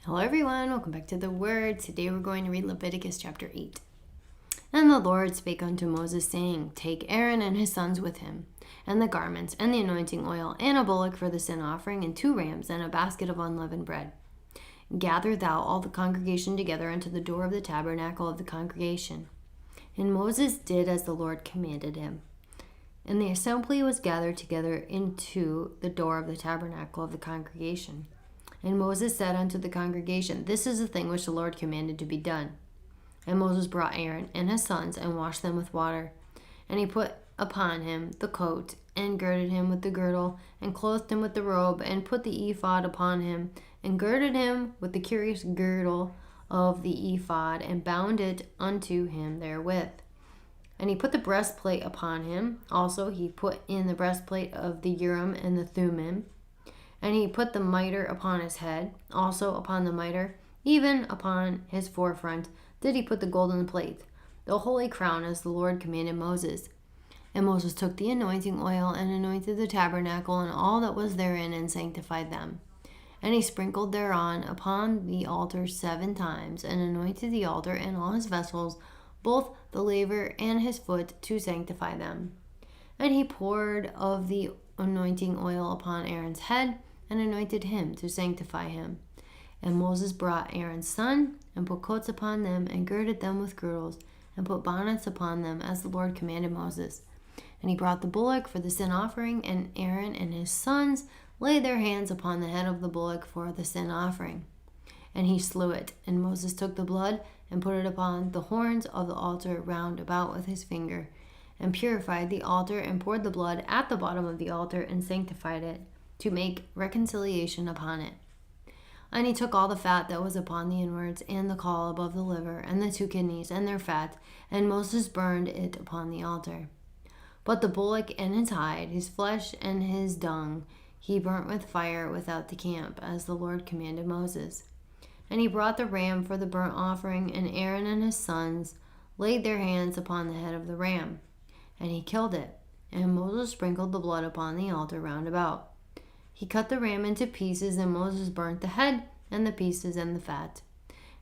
Hello everyone, welcome back to the Word. Today we're going to read Leviticus chapter 8. And the Lord spake unto Moses, saying, Take Aaron and his sons with him, and the garments, and the anointing oil, and a bullock for the sin offering, and 2 rams, and a basket of unleavened bread. Gather thou all the congregation together unto the door of the tabernacle of the congregation. And Moses did as the Lord commanded him. And the assembly was gathered together into the door of the tabernacle of the congregation. And Moses said unto the congregation, This is the thing which the Lord commanded to be done. And Moses brought Aaron and his sons, and washed them with water. And he put upon him the coat, and girded him with the girdle, and clothed him with the robe, and put the ephod upon him, and girded him with the curious girdle of the ephod, and bound it unto him therewith. And he put the breastplate upon him. Also he put in the breastplate of the Urim and the Thummim. And he put the mitre upon his head. Also upon the mitre, even upon his forefront, did he put the golden plate, the holy crown, as the Lord commanded Moses. And Moses took the anointing oil, and anointed the tabernacle, and all that was therein, and sanctified them. And he sprinkled thereon upon the altar 7 times, and anointed the altar and all his vessels, both the laver and his foot, to sanctify them. And he poured of the anointing oil upon Aaron's head, and anointed him to sanctify him. And Moses brought Aaron's son, and put coats upon them, and girded them with girdles, and put bonnets upon them, as the Lord commanded Moses. And he brought the bullock for the sin offering, and Aaron and his sons laid their hands upon the head of the bullock for the sin offering. And he slew it. And Moses took the blood, and put it upon the horns of the altar round about with his finger, and purified the altar, and poured the blood at the bottom of the altar, and sanctified it, to make reconciliation upon it. And he took all the fat that was upon the inwards, and the caul above the liver, and the 2 kidneys, and their fat, and Moses burned it upon the altar. But the bullock and his hide, his flesh and his dung, he burnt with fire without the camp, as the Lord commanded Moses. And he brought the ram for the burnt offering, and Aaron and his sons laid their hands upon the head of the ram. And he killed it, and Moses sprinkled the blood upon the altar round about. He cut the ram into pieces, and Moses burnt the head, and the pieces, and the fat.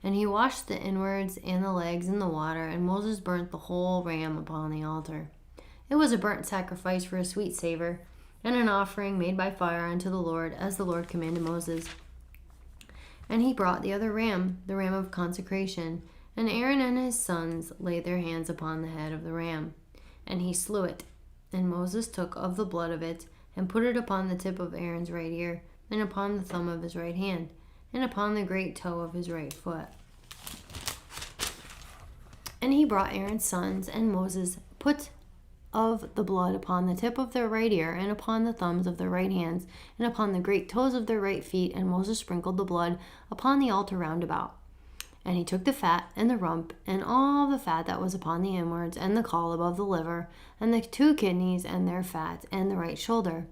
And he washed the inwards and the legs in the water, and Moses burnt the whole ram upon the altar. It was a burnt sacrifice for a sweet savor, and an offering made by fire unto the Lord, as the Lord commanded Moses. And he brought the other ram, the ram of consecration, and Aaron and his sons laid their hands upon the head of the ram. And he slew it. And Moses took of the blood of it, and put it upon the tip of Aaron's right ear, and upon the thumb of his right hand, and upon the great toe of his right foot. And he brought Aaron's sons, and Moses put of the blood upon the tip of their right ear, and upon the thumbs of their right hands, and upon the great toes of their right feet, and Moses sprinkled the blood upon the altar round about. And he took the fat, and the rump, and all the fat that was upon the inwards, and the caul above the liver, and the 2 kidneys, and their fat, and the right shoulder.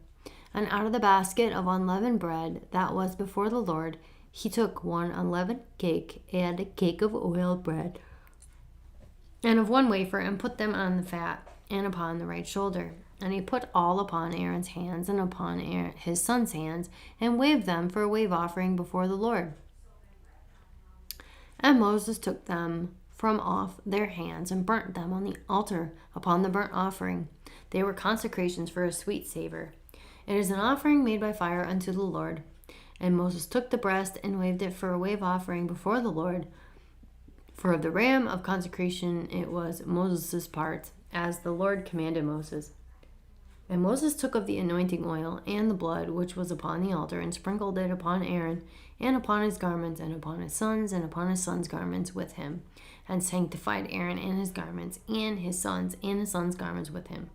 And out of the basket of unleavened bread that was before the Lord, he took 1 unleavened cake, and a cake of oiled bread, and of 1 wafer, and put them on the fat, and upon the right shoulder. And he put all upon Aaron's hands, and upon his sons' hands, and waved them for a wave offering before the Lord. And Moses took them from off their hands, and burnt them on the altar upon the burnt offering. They were consecrations for a sweet savor. It is an offering made by fire unto the Lord. And Moses took the breast, and waved it for a wave offering before the Lord. For of the ram of consecration it was Moses' part, as the Lord commanded Moses. And Moses took of the anointing oil and the blood which was upon the altar, and sprinkled it upon Aaron, and upon his garments, and upon his sons, and upon his sons' garments with him, and sanctified Aaron and his garments, and his sons' garments with him.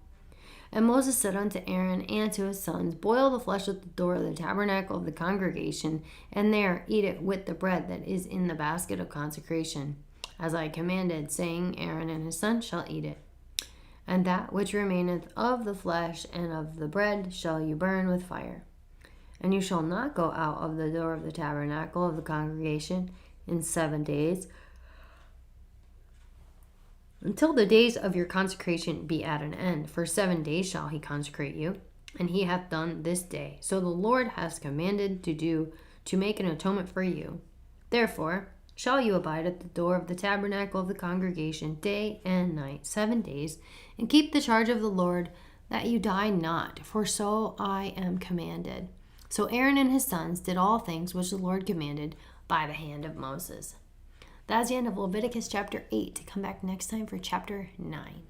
And Moses said unto Aaron and to his sons, Boil the flesh at the door of the tabernacle of the congregation, and there eat it with the bread that is in the basket of consecration, as I commanded, saying, Aaron and his sons shall eat it. And that which remaineth of the flesh and of the bread shall you burn with fire. And you shall not go out of the door of the tabernacle of the congregation in 7 days, until the days of your consecration be at an end. For 7 days shall he consecrate you, and he hath done this day. So the Lord has commanded to make an atonement for you. Therefore shall you abide at the door of the tabernacle of the congregation day and night 7 days, and keep the charge of the Lord, that you die not, for so I am commanded. So Aaron and his sons did all things which the Lord commanded by the hand of Moses. That's the end of Leviticus chapter 8. Come back next time for chapter 9.